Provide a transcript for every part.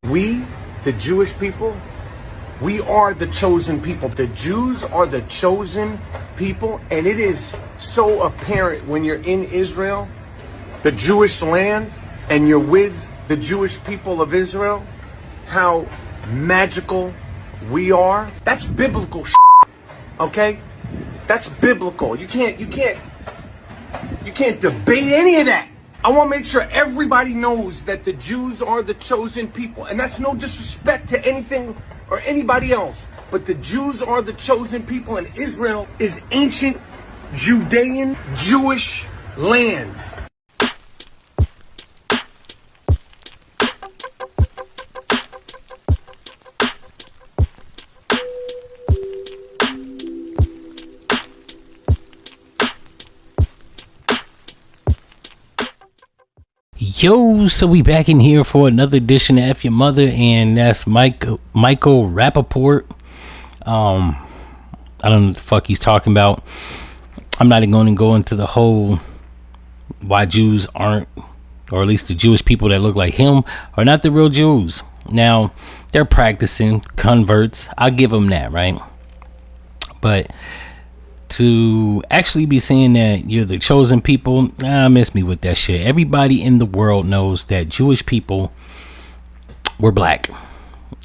We, the Jewish people, we are the chosen people. The Jews are the chosen people, and it is so apparent when you're in Israel, the Jewish land, and you're with the Jewish people of Israel, how magical we are. That's biblical shit, okay? That's biblical. You can't debate any of that. I want to make sure everybody knows that the Jews are the chosen people, and that's no disrespect to anything or anybody else, but the Jews are the chosen people, and Israel is ancient Judean Jewish land. Yo, so we back in here for another edition of F-ya-Motha, and that's Michael Rappaport. I don't know what the fuck he's talking about. I'm not even going to go into the whole why Jews aren't, or at least the Jewish people that look like him, are not the real Jews. Now, they're practicing converts. I'll give them that, right? But to actually be saying that you're the chosen people, miss me with that shit. Everybody in the world knows that Jewish people were black,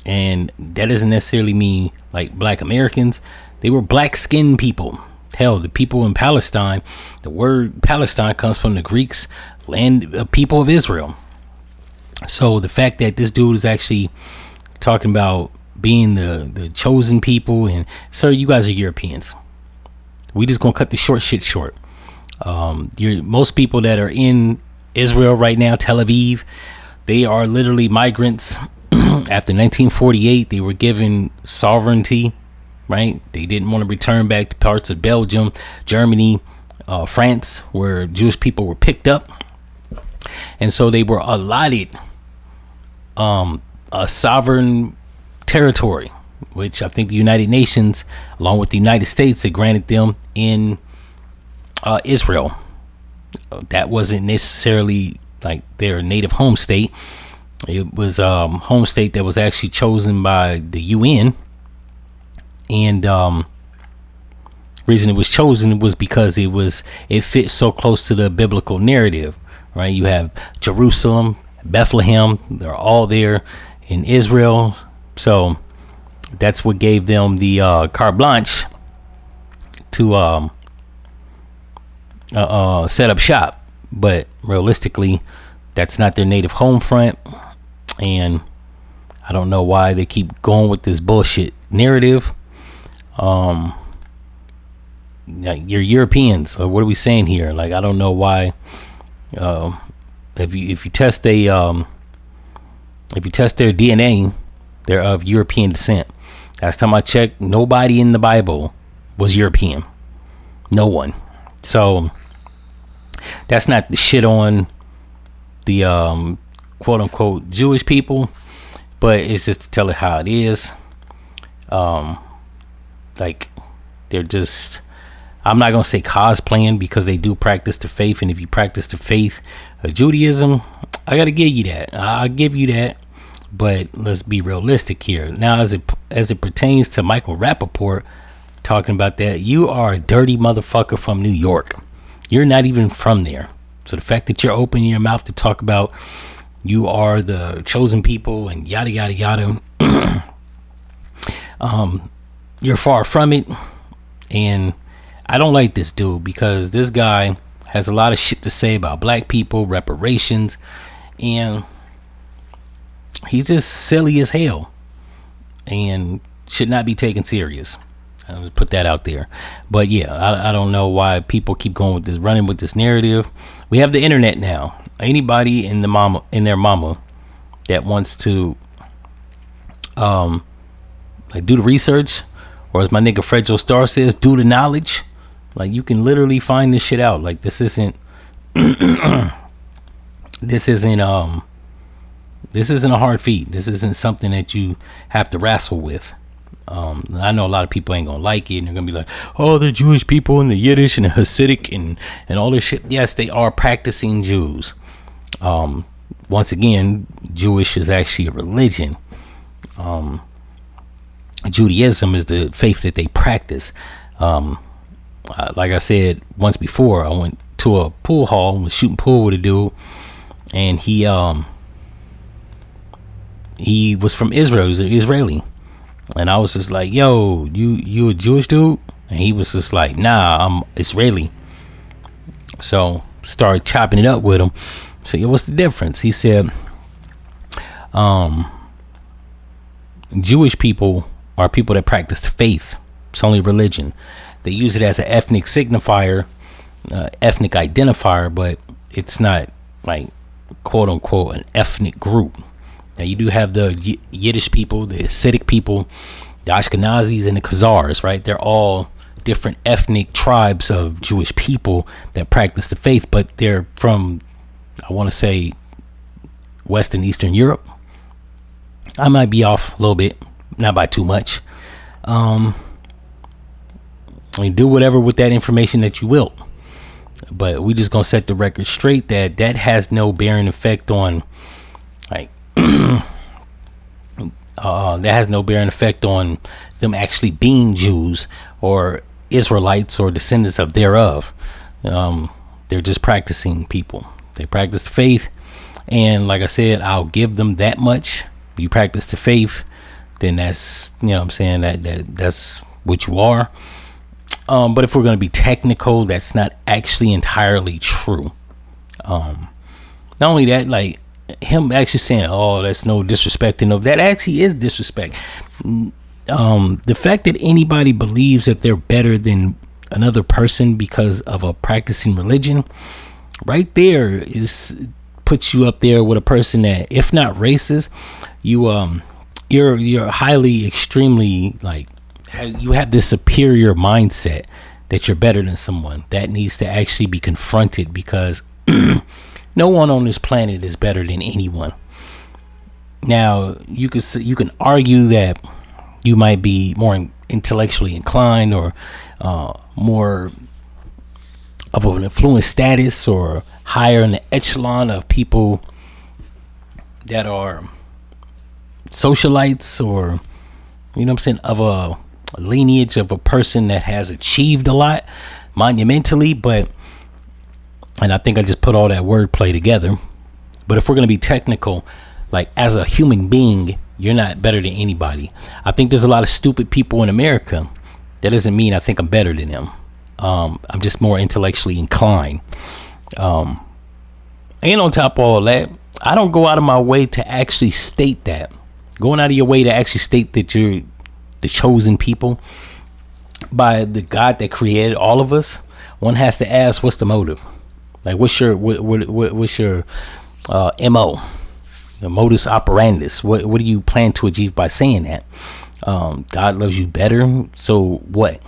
and that doesn't necessarily mean like black Americans. They were black skinned people. Hell, the people in Palestine, the word Palestine comes from the Greeks, land people of Israel. So the fact that this dude is actually talking about being the chosen people, and sir, you guys are Europeans. We just gonna cut the short shit short. Most people that are in Israel right now, Tel Aviv, they are literally migrants. After 1948, they were given sovereignty, right? They didn't want to return back to parts of Belgium, Germany, France, where Jewish people were picked up, and so they were allotted a sovereign territory, which I think the United Nations, along with the United States, had granted them in Israel. That wasn't necessarily like their native home state. It was home state that was actually chosen by the UN. And reason it was chosen was because it fit so close to the biblical narrative, right? You have Jerusalem, Bethlehem, they're all there in Israel. So that's what gave them the carte blanche to set up shop. But realistically, that's not their native home front, and I don't know why they keep going with this bullshit narrative. You're Europeans, so what are we saying here? Like, I don't know why. If you test their DNA, they're of European descent. Last time I checked, nobody in the Bible was European. No one. So that's not the shit on the quote unquote Jewish people, but it's just to tell it how it is. Like, they're just, I'm not gonna say cosplaying, because they do practice the faith, and if you practice the faith of Judaism, I gotta give you that. I'll give you that. But let's be realistic here. Now, as it pertains to Michael Rappaport talking about that, you are a dirty motherfucker from New York. You're not even from there. So the fact that you're opening your mouth to talk about you are the chosen people and yada yada yada, you're far from it. And I don't like this dude, because this guy has a lot of shit to say about black people, reparations, and he's just silly as hell and should not be taken serious. I'll just put that out there. But yeah, I don't know why people keep going with this, running with this narrative. We have the internet now. Anybody in their mama that wants to like do the research, or as my nigga Fredjo Star says, do the knowledge. Like, you can literally find this shit out. Like, this isn't this isn't a hard feat. This isn't something that you have to wrestle with. I know a lot of people ain't gonna like it, and they're gonna be like, oh, the Jewish people and the Yiddish and the Hasidic and all this shit. Yes, they are practicing Jews. once again, Jewish is actually a religion. Judaism is the faith that they practice. Like I said once before, I went to a pool hall and was shooting pool with a dude, and he was from Israel. He was an Israeli, and I was just like, "Yo, you a Jewish dude?" And he was just like, "Nah, I'm Israeli." So started chopping it up with him. So, yeah, what's the difference? He said, Jewish people are people that practice the faith. It's only religion. They use it as an ethnic signifier, ethnic identifier, but it's not like quote unquote an ethnic group. Now you do have the Yiddish people, the Hasidic people, the Ashkenazis, and the Khazars, right? They're all different ethnic tribes of Jewish people that practice the faith, but they're from, I want to say, West and Eastern Europe. I might be off a little bit, not by too much. You do whatever with that information that you will, but we just gonna set the record straight that has no bearing effect on, like, that has no bearing effect on them actually being Jews or Israelites or descendants of thereof. They're just practicing people. They practice the faith, and like I said, I'll give them that much. You practice the faith, then that's, you know what I'm saying, that's what you are. But if we're going to be technical, that's not actually entirely true. Not only that, like him actually saying, "Oh, that's no disrespect," and that actually is disrespect. The fact that anybody believes that they're better than another person because of a practicing religion, right there is puts you up there with a person that, if not racist, you're highly, extremely, like, you have this superior mindset that you're better than someone. That needs to actually be confronted, because no one on this planet is better than anyone. Now you can argue that you might be more intellectually inclined, or more of an affluent status, or higher in the echelon of people that are socialites, or, you know what I'm saying, of a lineage of a person that has achieved a lot monumentally. But, and I think I just put all that wordplay together, but if we're going to be technical, like, as a human being, you're not better than anybody. I think there's a lot of stupid people in America. That doesn't mean I think I'm better than them. I'm just more intellectually inclined. And on top of all that, I don't go out of my way to actually state that. Going out of your way to actually state that you're the chosen people by the God that created all of us, one has to ask, what's the motive? Like, what's your MO, the modus operandus? What do you plan to achieve by saying that? God loves you better, so what?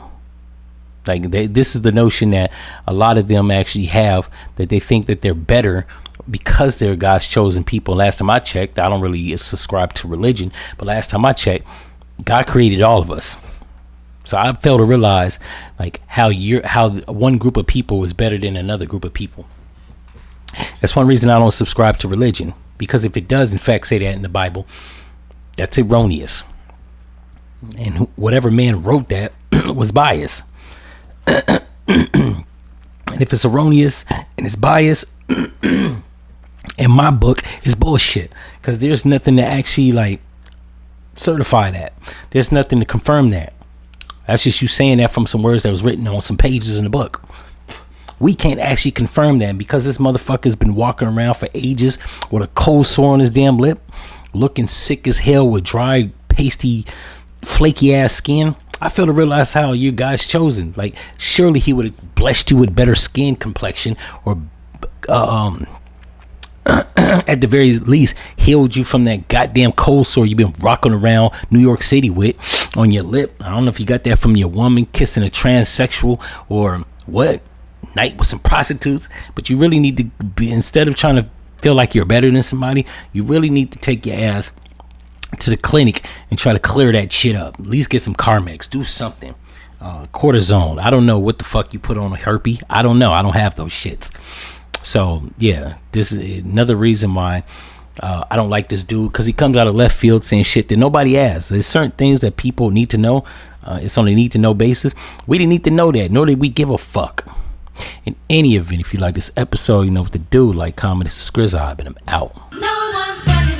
Like, this is the notion that a lot of them actually have, that they think that they're better because they're God's chosen people. Last time I checked, I don't really subscribe to religion, but last time I checked, God created all of us. So I fail to realize, like, how one group of people is better than another group of people. That's one reason I don't subscribe to religion, because if it does in fact say that in the Bible, that's erroneous, and whatever man wrote that was biased. And if it's erroneous and it's biased, in my book, is bullshit, because there's nothing to actually, like, certify that. There's nothing to confirm that. That's just you saying that from some words that was written on some pages in the book. We can't actually confirm that, because this motherfucker's been walking around for ages with a cold sore on his damn lip, looking sick as hell with dry, pasty, flaky ass skin. I fail to realize how you guys chosen. Like, surely he would have blessed you with better skin complexion, or at the very least healed you from that goddamn cold sore you've been rocking around New York City with on your lip. I don't know if you got that from your woman kissing a transsexual, or what, night with some prostitutes. But you really need to be, instead of trying to feel like you're better than somebody, you really need to take your ass to the clinic and try to clear that shit up. At least get some Carmex, do something. Cortisone, I don't know what the fuck you put on a herpes. I don't know, I don't have those shits. So yeah, this is another reason why I don't like this dude, because he comes out of left field saying shit that nobody asks. There's certain things that people need to know. It's on a need to know basis. We didn't need to know that, nor did we give a fuck. In any event, if you like this episode, you know what to do. Like, comment, subscribe, and I'm out. No one's ready.